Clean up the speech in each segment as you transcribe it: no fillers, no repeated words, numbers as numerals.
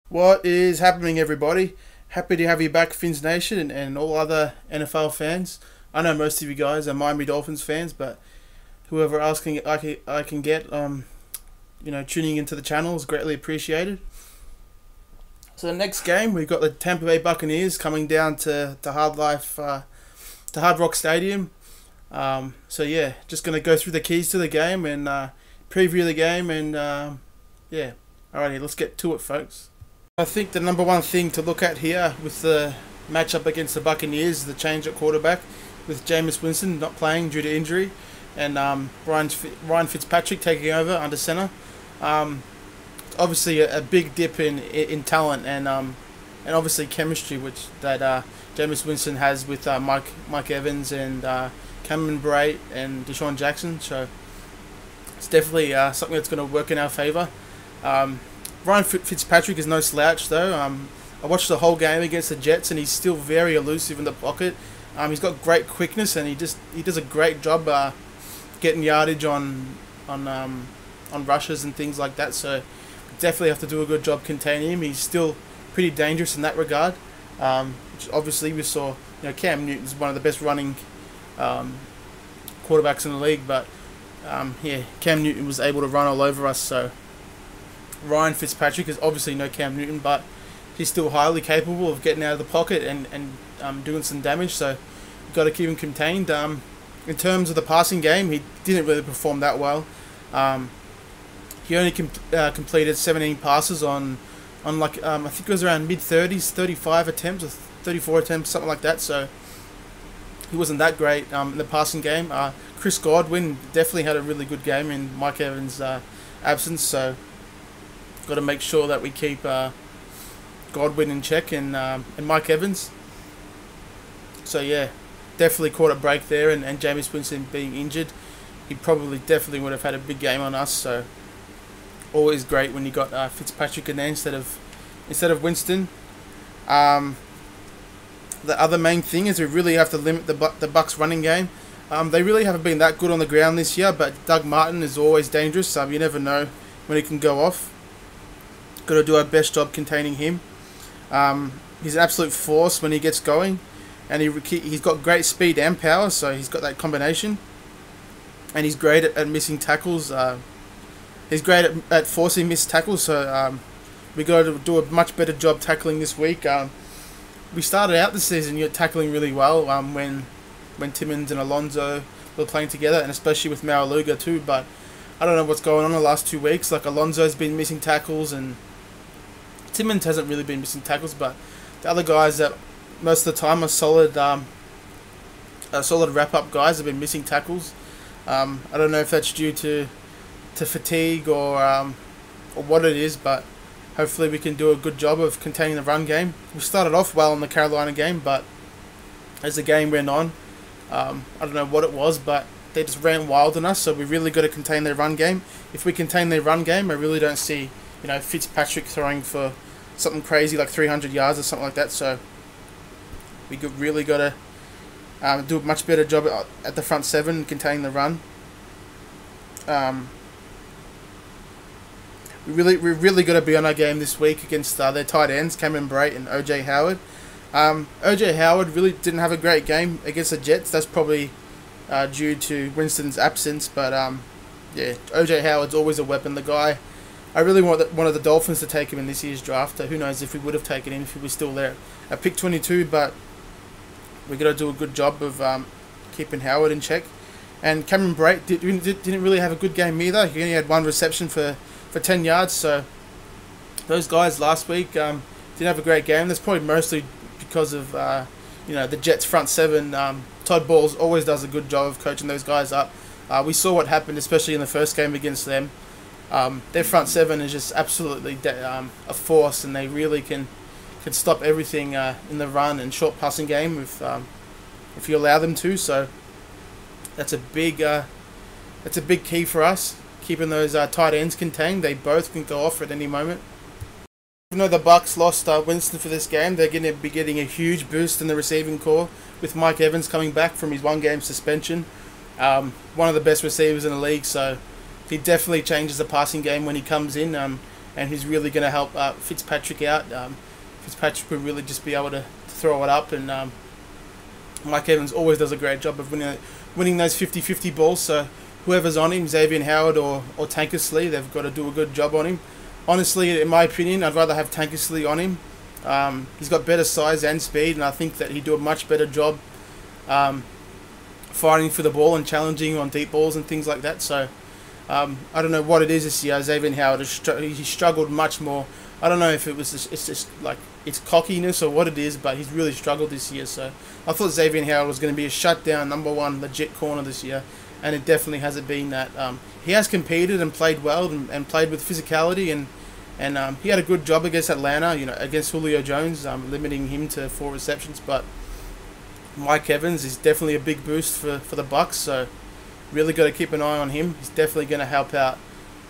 What is happening, everybody? Happy to have you back, Finns Nation, and all other NFL fans. I know most of you guys are Miami Dolphins fans, but whoever asking I can get, tuning into the channel is greatly appreciated. So the next game, we've got the Tampa Bay Buccaneers coming down to Hard Rock Stadium. So yeah, just gonna go through the keys to the game and preview the game, and yeah. Alrighty, let's get to it, folks. I think the number one thing to look at here with the matchup against the Buccaneers is the change at quarterback, with Jameis Winston not playing due to injury, and Ryan Fitzpatrick taking over under center. Obviously a big dip in talent and obviously chemistry, which that Jameis Winston has with Mike Evans and Cameron Brate and Deshaun Jackson. So it's definitely something that's going to work in our favor. Ryan Fitzpatrick is no slouch, though. I watched the whole game against the Jets, and he's still very elusive in the pocket. He's got great quickness, and he does a great job getting yardage on rushes and things like that. So definitely have to do a good job containing him. He's still pretty dangerous in that regard. Which obviously we saw, Cam Newton is one of the best running quarterbacks in the league, but yeah, Cam Newton was able to run all over us. So Ryan Fitzpatrick is obviously no Cam Newton, but he's still highly capable of getting out of the pocket and doing some damage. So we've got to keep him contained. In terms of the passing game, he didn't really perform that well. He only completed 17 passes on I think it was around mid-30s, 35 attempts or 34 attempts, something like that. So he wasn't that great in the passing game. Chris Godwin definitely had a really good game in Mike Evans' absence. So got to make sure that we keep Godwin in check and Mike Evans. So yeah, definitely caught a break there, and Jameis Winston being injured, he definitely would have had a big game on us. So always great when you got Fitzpatrick in there instead of Winston. The other main thing is we really have to limit the Bucs running game. They really haven't been that good on the ground this year, but Doug Martin is always dangerous. You never know when he can go off. Got to do our best job containing him. He's an absolute force when he gets going, and he's got great speed and power, so he's got that combination. And he's great at missing tackles. He's great at forcing missed tackles, so we got to do a much better job tackling this week. We started out the season tackling really well when Timmons and Alonso were playing together, and especially with Maualuga too. But I don't know what's going on the last 2 weeks. Like, Alonso's been missing tackles, and Timmons hasn't really been missing tackles, but the other guys that most of the time are solid wrap-up guys have been missing tackles. I don't know if that's due to fatigue or what it is, but hopefully we can do a good job of containing the run game. We started off well in the Carolina game, but as the game went on, I don't know what it was, but they just ran wild on us, so we really got to contain their run game. If we contain their run game, I really don't see Fitzpatrick throwing for something crazy like 300 yards or something like that. So we really got to do a much better job at the front seven, containing the run. We really got to be on our game this week against their tight ends, Cameron Brate and OJ Howard. OJ Howard really didn't have a great game against the Jets. That's probably due to Winston's absence, but yeah, OJ Howard's always a weapon. The guy, I really wanted the Dolphins to take him in this year's draft. Who knows if we would have taken him if he was still there at pick 22, but we got to do a good job of keeping Howard in check. And Cameron Brate didn't really have a good game either. He only had one reception for 10 yards. So those guys last week didn't have a great game. That's probably mostly because of the Jets front seven. Todd Bowles always does a good job of coaching those guys up. We saw what happened, especially in the first game against them. Their front seven is just absolutely a force, and they really can stop everything in the run and short passing game if you allow them to. So that's a big key for us, keeping those tight ends contained. They both can go off at any moment. Even though the Bucs lost Winston for this game, they're going to be getting a huge boost in the receiving corps with Mike Evans coming back from his one-game suspension. One of the best receivers in the league, so he definitely changes the passing game when he comes in. And and he's really going to help Fitzpatrick out. Fitzpatrick will really just be able to throw it up, and Mike Evans always does a great job of winning those 50-50 balls. So whoever's on him, Xavier Howard or Tankersley, they've got to do a good job on him. Honestly, in my opinion, I'd rather have Tankersley on him. He's got better size and speed, and I think that he'd do a much better job fighting for the ball and challenging on deep balls and things like that. So I don't know what it is this year. Xavier Howard he struggled much more. I don't know if it's just like it's cockiness or what it is, but he's really struggled this year. So I thought Xavier Howard was going to be a shutdown #1 legit corner this year, and it definitely hasn't been that. He has competed and played well and played with physicality, and he had a good job against Atlanta, against Julio Jones, limiting him to 4 receptions. But Mike Evans is definitely a big boost for the Bucs, so really got to keep an eye on him. He's definitely going to help out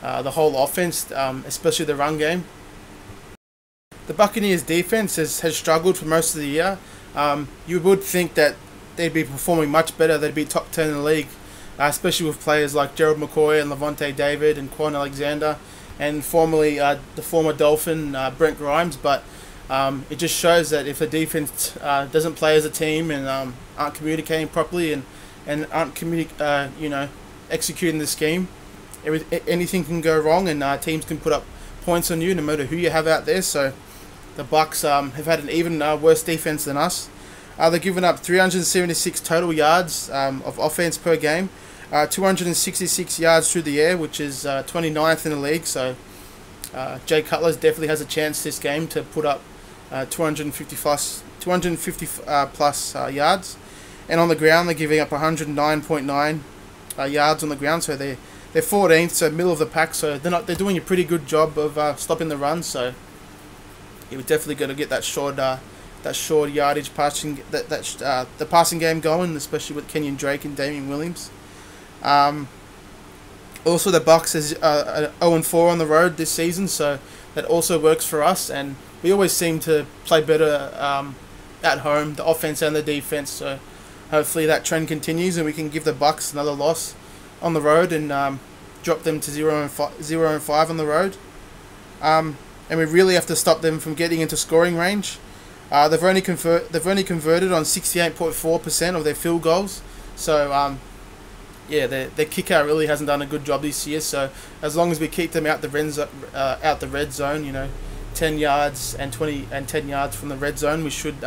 the whole offense, especially the run game. The Buccaneers defense has struggled for most of the year. You would think that they'd be performing much better. They'd be top 10 in the league, especially with players like Gerald McCoy and Levante David and Quan Alexander, and formerly the former Dolphin Brent Grimes. But it just shows that if the defense doesn't play as a team and aren't communicating properly and aren't executing the scheme, anything can go wrong, and teams can put up points on you no matter who you have out there. So the Bucs have had an even worse defense than us. They're giving up 376 total yards of offense per game, 266 yards through the air, which is 29th in the league. So Jay Cutler definitely has a chance this game to put up 250 plus yards. And on the ground, they're giving up 109.9 yards on the ground. So they're 14th, so middle of the pack. So they're doing a pretty good job of stopping the run. So we're definitely going to get that short yardage passing the passing game going, especially with Kenyon Drake and Damian Williams. Also, the Bucs is 0-4 on the road this season, so that also works for us. And we always seem to play better at home, the offense and the defense. So hopefully that trend continues, and we can give the Bucs another loss on the road and drop them to 0-5 on the road. And we really have to stop them from getting into scoring range. They've only converted on 68.4% of their field goals. So their kicker really hasn't done a good job this year. So as long as we keep them out the red zone, 10 yards and 10 yards from the red zone, we should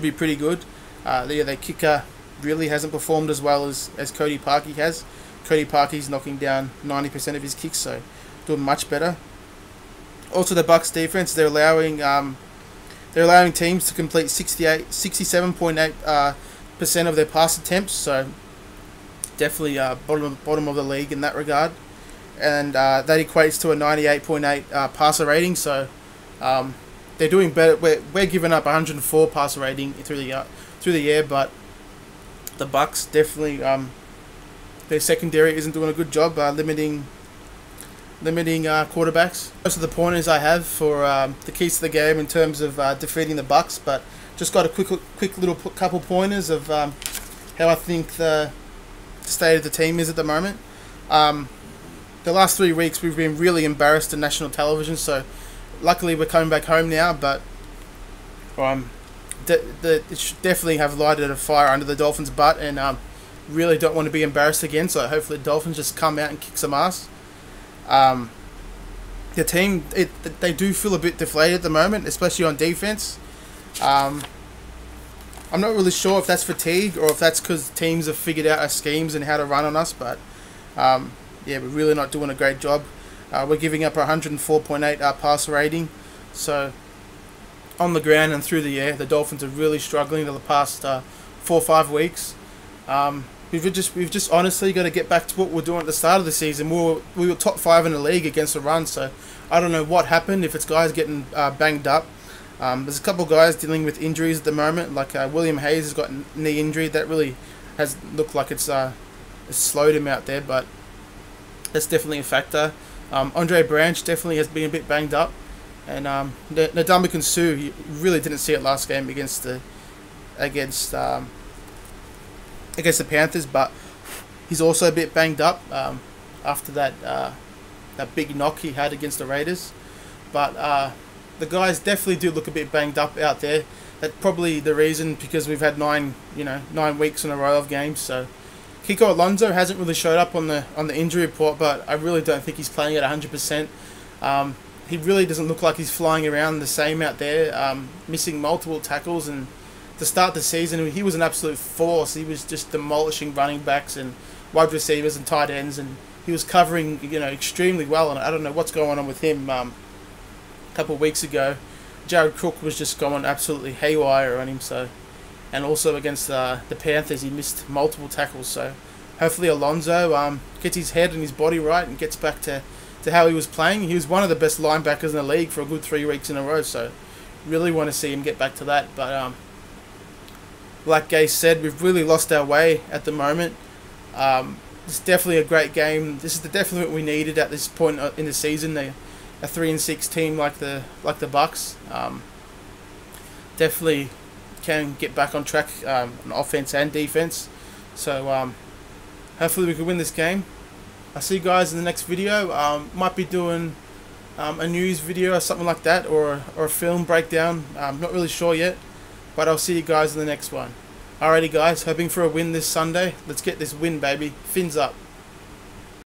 be pretty good. Their kicker really hasn't performed as well as Cody Parkey has. Cody Parkey's knocking down 90% of his kicks, so doing much better. Also, the Bucs defense, they're allowing teams to complete 67.8% of their pass attempts, so definitely bottom of the league in that regard, and that equates to a 98.8 passer rating. So they're doing better. We're giving up 104 passer rating through the air, but the Bucs definitely their secondary isn't doing a good job limiting quarterbacks. Most of the pointers I have for the keys to the game in terms of defeating the Bucs, but just got a quick little couple pointers of how I think the state of the team is at the moment. The last 3 weeks we've been really embarrassed on national television, so luckily we're coming back home now, but it should definitely have lighted a fire under the Dolphins' butt, and really don't want to be embarrassed again. So hopefully the Dolphins just come out and kick some ass. The team, they do feel a bit deflated at the moment, especially on defense. I'm not really sure if that's fatigue or if that's because teams have figured out our schemes and how to run on us, but we're really not doing a great job. We're giving up 104.8 passer rating, so on the ground and through the air, the Dolphins are really struggling for the past 4 or 5 weeks. We've just honestly got to get back to what we were doing at the start of the season. We were top 5 in the league against the run, so I don't know what happened, if it's guys getting banged up. There's a couple of guys dealing with injuries at the moment, like William Hayes has got a knee injury that really has looked like it's slowed him out there, but that's definitely a factor. Andre Branch definitely has been a bit banged up, and Ndamukong Suh, you really didn't see it last game against the Panthers, but he's also a bit banged up after that that big knock he had against the Raiders. But the guys definitely do look a bit banged up out there. That's probably the reason, because we've had 9 weeks in a row of games. So Kiko Alonso hasn't really showed up on the injury report, but I really don't think he's playing at 100%. He really doesn't look like he's flying around the same out there, missing multiple tackles. And to start the season, he was an absolute force. He was just demolishing running backs and wide receivers and tight ends, and he was covering extremely well. And I don't know what's going on with him. A couple of weeks ago, Jared Cook was just going absolutely haywire on him. So, and also against the Panthers, he missed multiple tackles. So hopefully Alonso gets his head and his body right and gets back to how he was playing. He was one of the best linebackers in the league for a good 3 weeks in a row. So really want to see him get back to that. But like Gay said, we've really lost our way at the moment. It's definitely a great game. This is definitely what we needed at this point in the season. A 3-6 team like the Bucs definitely can get back on track on offense and defense. So hopefully we can win this game. I'll see you guys in the next video. Might be doing a news video or something like that, or a film breakdown. I'm not really sure yet, but I'll see you guys in the next one. Alrighty guys, hoping for a win this Sunday. Let's get this win, baby. Fins up.